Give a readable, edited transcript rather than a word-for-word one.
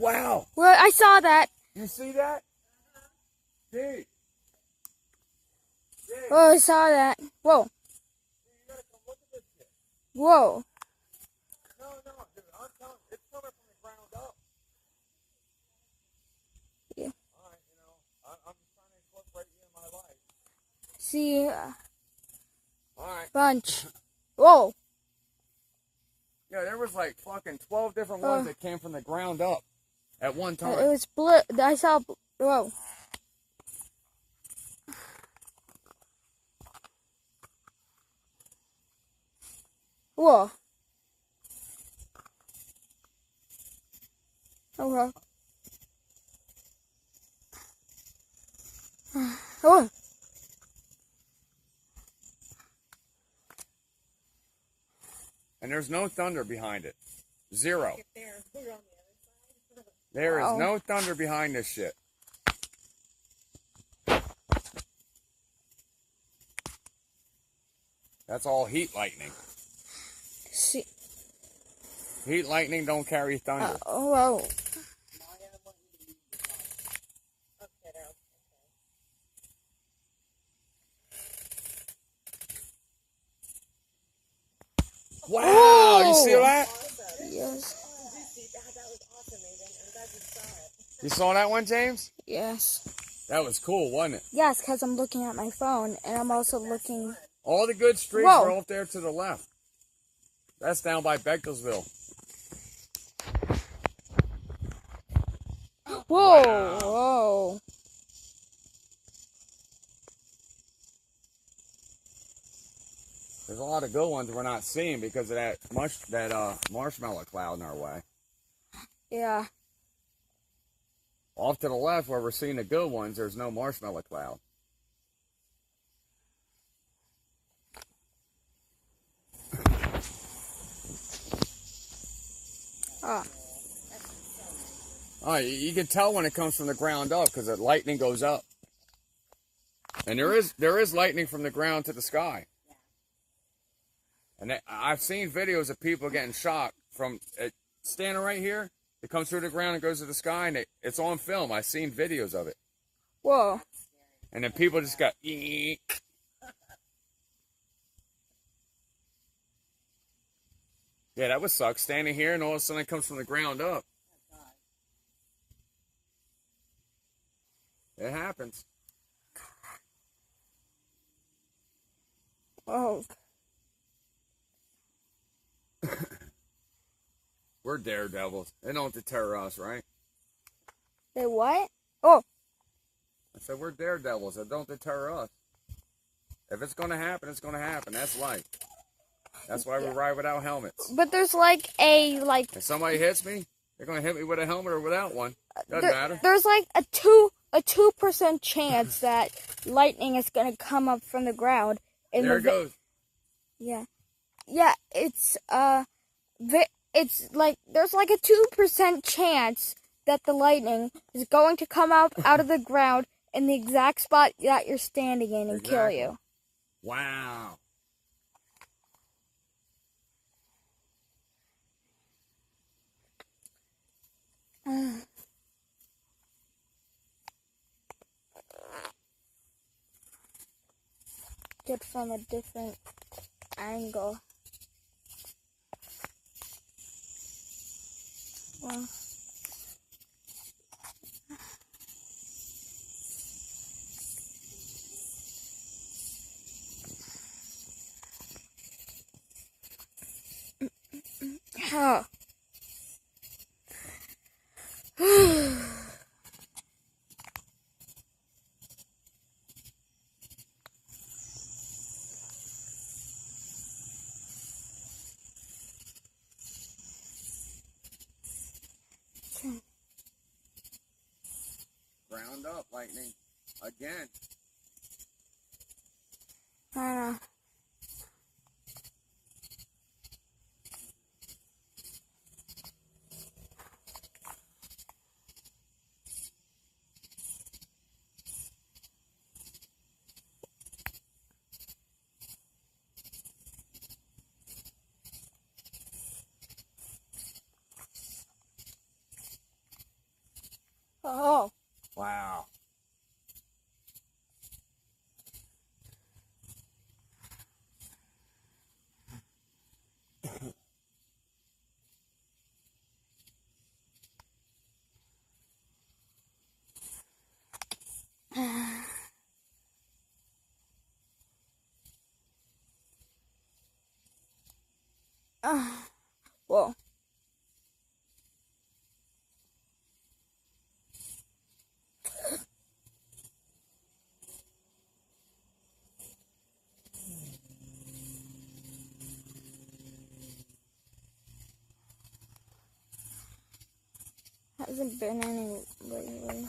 Wow. Well, I saw that. You see that? Dude. Oh, I saw that. Whoa. Whoa. No, dude. I'm telling you, it's coming from the ground up. Yeah. All right, I'm just trying to incorporate you in my life. See, All right. bunch. Whoa. Yeah, there was like fucking 12 different ones that came from the ground up at one time. It was blue. I saw. Whoa. Whoa. Okay. Oh. And there's no thunder behind it. Zero. There is no thunder behind this shit. That's all heat lightning. See. Heat lightning don't carry thunder. Whoa. Wow, you see that? Yes. You saw that one, James? Yes. That was cool, wasn't it? Yes, because I'm looking at my phone, and I'm also looking. All the good streaks Whoa. are off there to the left. That's down by Bechtelsville. Whoa, Wow. whoa. There's a lot of good ones we're not seeing because of that marshmallow cloud in our way. Yeah. Off to the left where we're seeing the good ones, there's no marshmallow cloud. Oh, you can tell when it comes from the ground up because the lightning goes up. And there is lightning from the ground to the sky. And I've seen videos of people getting shocked from standing right here. It comes through the ground and goes to the sky, and it's on film. I've seen videos of it. Whoa. And then people just got eek. Yeah, that would suck. Standing here and all of a sudden it comes from the ground up. It happens. Oh. We're daredevils. They don't deter us, right? They what? Oh. I said we're daredevils. They don't deter us. If it's going to happen, it's going to happen. That's life. That's why we ride without helmets. But there's like If somebody hits me, they're going to hit me with a helmet or without one. Doesn't matter. There's like a 2% chance that lightning is gonna come up from the ground. There it goes. Yeah. Yeah, it's like there's like a 2% chance that the lightning is going to come up out of the ground in the exact spot that you're standing in and kill you. Wow. Get from a different angle. Well. Huh. Ground up lightning. Again. I don't know. Oh. Wow. Whoa. Hasn't been any lately.